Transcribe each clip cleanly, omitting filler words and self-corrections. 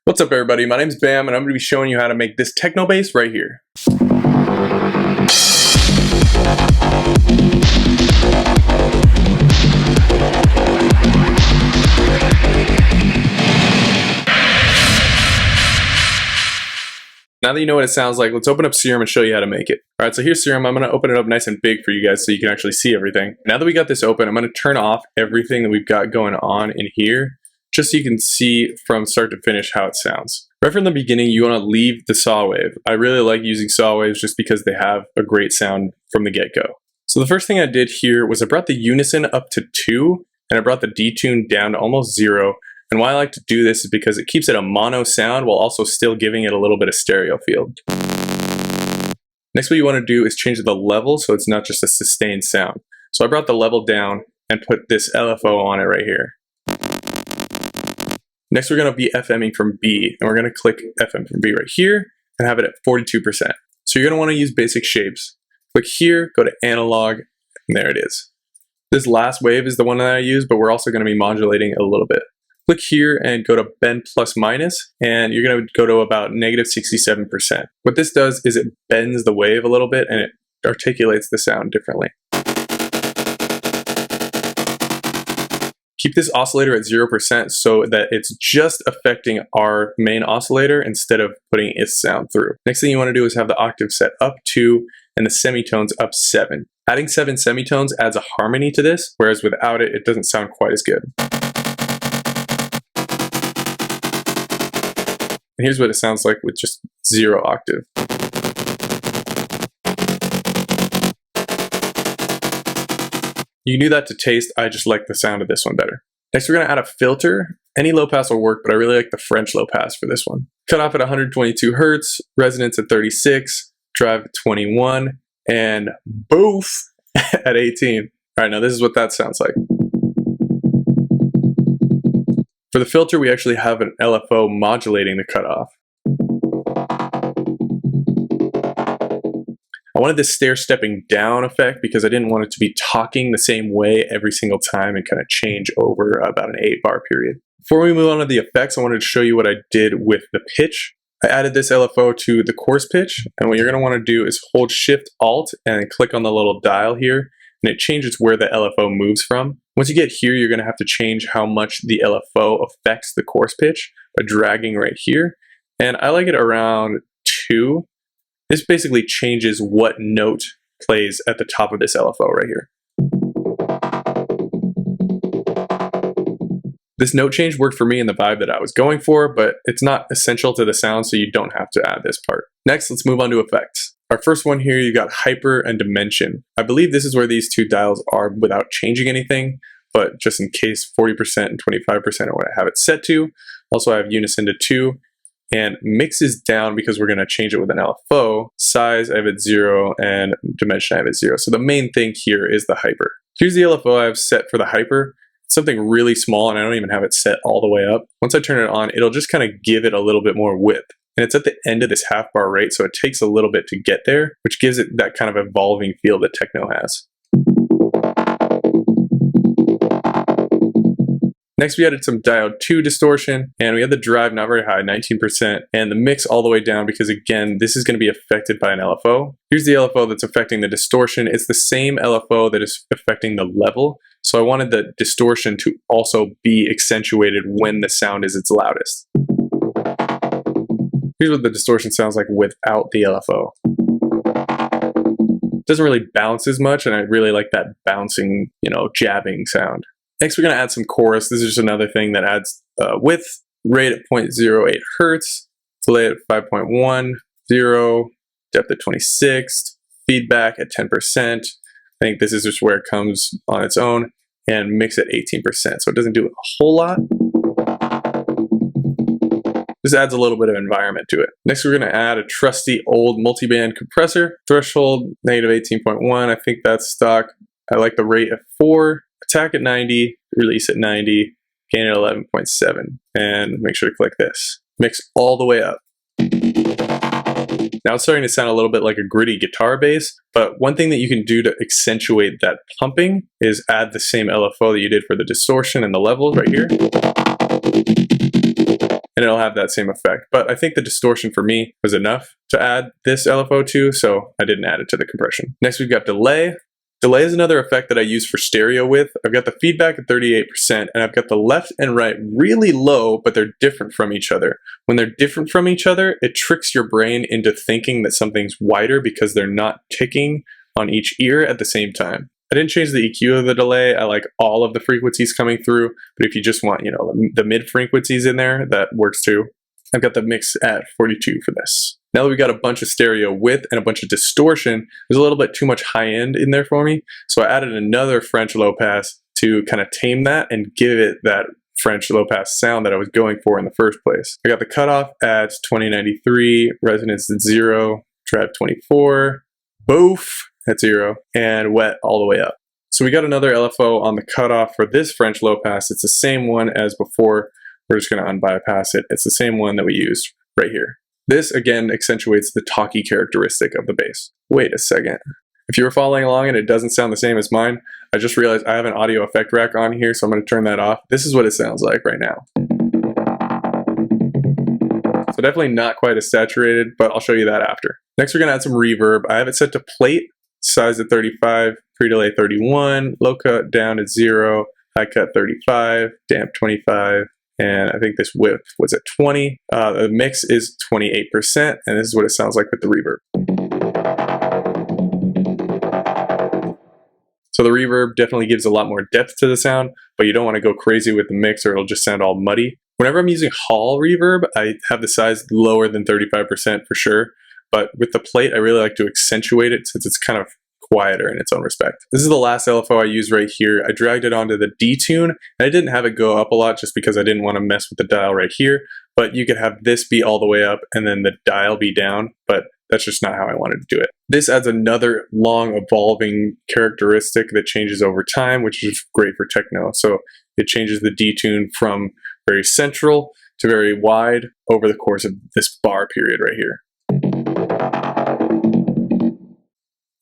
What's up everybody, my name's Bam and I'm going to be showing you how to make this techno bass right here. Now that you know what it sounds like, let's open up Serum and show you how to make it. Alright, so here's Serum. I'm going to open it up nice and big for you guys so you can actually see everything. Now that we got this open, I'm going to turn off everything that we've got going on in here, just so you can see from start to finish how it sounds. Right from the beginning, you want to leave the saw wave. I really like using saw waves just because they have a great sound from the get-go. So the first thing I did here was I brought the unison up to 2, and I brought the detune down to almost 0. And why I like to do this is because it keeps it a mono sound while also still giving it a little bit of stereo field. Next, what you want to do is change the level so it's not just a sustained sound. So I brought the level down and put this LFO on it right here. Next, we're going to be FMing from B, and we're going to click FM from B right here and have it at 42%. So you're going to want to use basic shapes. Click here, go to analog, and there it is. This last wave is the one that I use, but we're also going to be modulating a little bit. Click here and go to bend plus minus, and you're going to go to about -67%. What this does is it bends the wave a little bit and it articulates the sound differently. Keep this oscillator at 0% so that it's just affecting our main oscillator instead of putting its sound through. Next thing you want to do is have the octave set up 2 and the semitones up 7. Adding 7 semitones adds a harmony to this, whereas without it, it doesn't sound quite as good. And here's what it sounds like with just 0 octave. You can do that to taste. I just like the sound of this one better. Next, we're going to add a filter. Any low pass will work, but I really like the French low pass for this one. Cut off at 122 Hertz, resonance at 36, drive at 21, and boof at 18. All right, now this is what that sounds like. For the filter, we actually have an LFO modulating the cutoff. I wanted this stair-stepping down effect because I didn't want it to be talking the same way every single time and kind of change over about an 8-bar period. Before we move on to the effects, I wanted to show you what I did with the pitch. I added this LFO to the coarse pitch, and what you're going to want to do is hold Shift-Alt and click on the little dial here, and it changes where the LFO moves from. Once you get here, you're going to have to change how much the LFO affects the coarse pitch by dragging right here, and I like it around 2. This basically changes what note plays at the top of this LFO right here. This note change worked for me in the vibe that I was going for, but it's not essential to the sound, so you don't have to add this part. Next, let's move on to effects. Our first one here, you got hyper and dimension. I believe this is where these two dials are without changing anything, but just in case 40% and 25% are what I have it set to. Also, I have unison to 2. And mix is down because we're going to change it with an LFO. Size I have at 0 and dimension I have at 0. So the main thing here is the hyper. Here's the LFO I have set for the hyper. It's something really small and I don't even have it set all the way up. Once I turn it on, it'll just kind of give it a little bit more width. And it's at the end of this half bar rate, so it takes a little bit to get there, which gives it that kind of evolving feel that techno has. Next, we added some Diode 2 distortion, and we had the drive not very high, 19%, and the mix all the way down because, again, this is going to be affected by an LFO. Here's the LFO that's affecting the distortion. It's the same LFO that is affecting the level, so I wanted the distortion to also be accentuated when the sound is its loudest. Here's what the distortion sounds like without the LFO. It doesn't really bounce as much, and I really like that bouncing, jabbing sound. Next, we're going to add some chorus. This is just another thing that adds width, rate at 0.08 Hertz, delay at 5.10, depth at 26, feedback at 10%. I think this is just where it comes on its own, and mix at 18%. So it doesn't do a whole lot. This adds a little bit of environment to it. Next, we're going to add a trusty old multiband compressor. Threshold, -18.1. I think that's stock. I like the rate at 4. Attack at 90, release at 90, gain at 11.7, and make sure to click this. Mix all the way up. Now it's starting to sound a little bit like a gritty guitar bass, but one thing that you can do to accentuate that pumping is add the same LFO that you did for the distortion and the levels right here. and it'll have that same effect. But I think the distortion for me was enough to add this LFO to, so I didn't add it to the compression. Next we've got delay. Delay is another effect that I use for stereo with. I've got the feedback at 38%, and I've got the left and right really low, but they're different from each other. When they're different from each other, it tricks your brain into thinking that something's wider because they're not ticking on each ear at the same time. I didn't change the EQ of the delay. I like all of the frequencies coming through, but if you just want, the mid frequencies in there, that works too. I've got the mix at 42 for this. Now that we've got a bunch of stereo width and a bunch of distortion, there's a little bit too much high end in there for me. So I added another French low pass to kind of tame that and give it that French low pass sound that I was going for in the first place. I got the cutoff at 2093, resonance at 0, drive 24, boof at 0, and wet all the way up. So we got another LFO on the cutoff for this French low pass. It's the same one as before. We're just going to unbypass it. It's the same one that we used right here. This again accentuates the talky characteristic of the bass. Wait a second. If you were following along and it doesn't sound the same as mine, I just realized I have an audio effect rack on here, so I'm going to turn that off. This is what it sounds like right now. So definitely not quite as saturated, but I'll show you that after. Next we're going to add some reverb. I have it set to plate, size at 35, pre-delay 31, low cut down at 0, high cut 35, damp 25, and I think this width was at 20. The mix is 28%, and this is what it sounds like with the reverb. So the reverb definitely gives a lot more depth to the sound, but you don't want to go crazy with the mix or it'll just sound all muddy. Whenever I'm using hall reverb, I have the size lower than 35% for sure, but with the plate, I really like to accentuate it since it's kind of quieter in its own respect. This is the last LFO I use right here. I dragged it onto the D-tune, and I didn't have it go up a lot just because I didn't want to mess with the dial right here, but you could have this be all the way up and then the dial be down, but that's just not how I wanted to do it. This adds another long evolving characteristic that changes over time, which is great for techno. So it changes the D-tune from very central to very wide over the course of this bar period right here.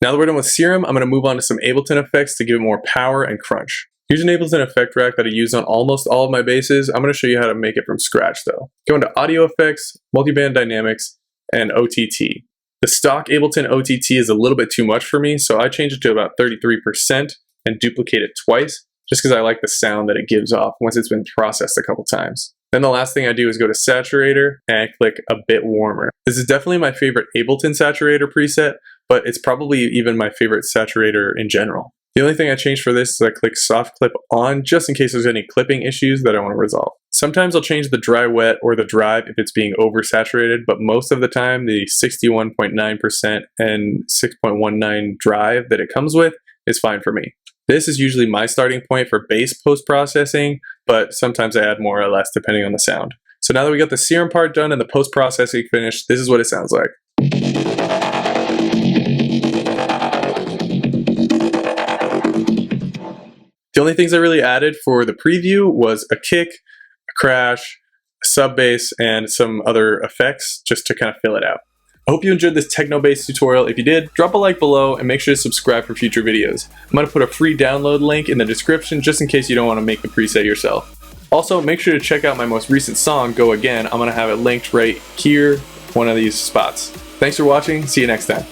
Now that we're done with Serum, I'm going to move on to some Ableton Effects to give it more power and crunch. Here's an Ableton effect rack that I use on almost all of my basses. I'm going to show you how to make it from scratch though. Go into Audio Effects, Multiband Dynamics, and OTT. The stock Ableton OTT is a little bit too much for me, so I change it to about 33% and duplicate it twice, just because I like the sound that it gives off once it's been processed a couple times. Then the last thing I do is go to Saturator and click a bit warmer. This is definitely my favorite Ableton Saturator preset, but it's probably even my favorite saturator in general. The only thing I change for this is I click soft clip on just in case there's any clipping issues that I want to resolve. Sometimes I'll change the dry wet or the drive if it's being oversaturated, but most of the time the 61.9% and 6.19 drive that it comes with is fine for me. This is usually my starting point for bass post-processing, but sometimes I add more or less depending on the sound. So now that we got the Serum part done and the post-processing finished, this is what it sounds like. The only things I really added for the preview was a kick, a crash, a sub bass, and some other effects just to kind of fill it out. I hope you enjoyed this techno bass tutorial. If you did, drop a like below and make sure to subscribe for future videos. I'm going to put a free download link in the description just in case you don't want to make the preset yourself. Also, make sure to check out my most recent song, Go Again. I'm going to have it linked right here, one of these spots. Thanks for watching. See you next time.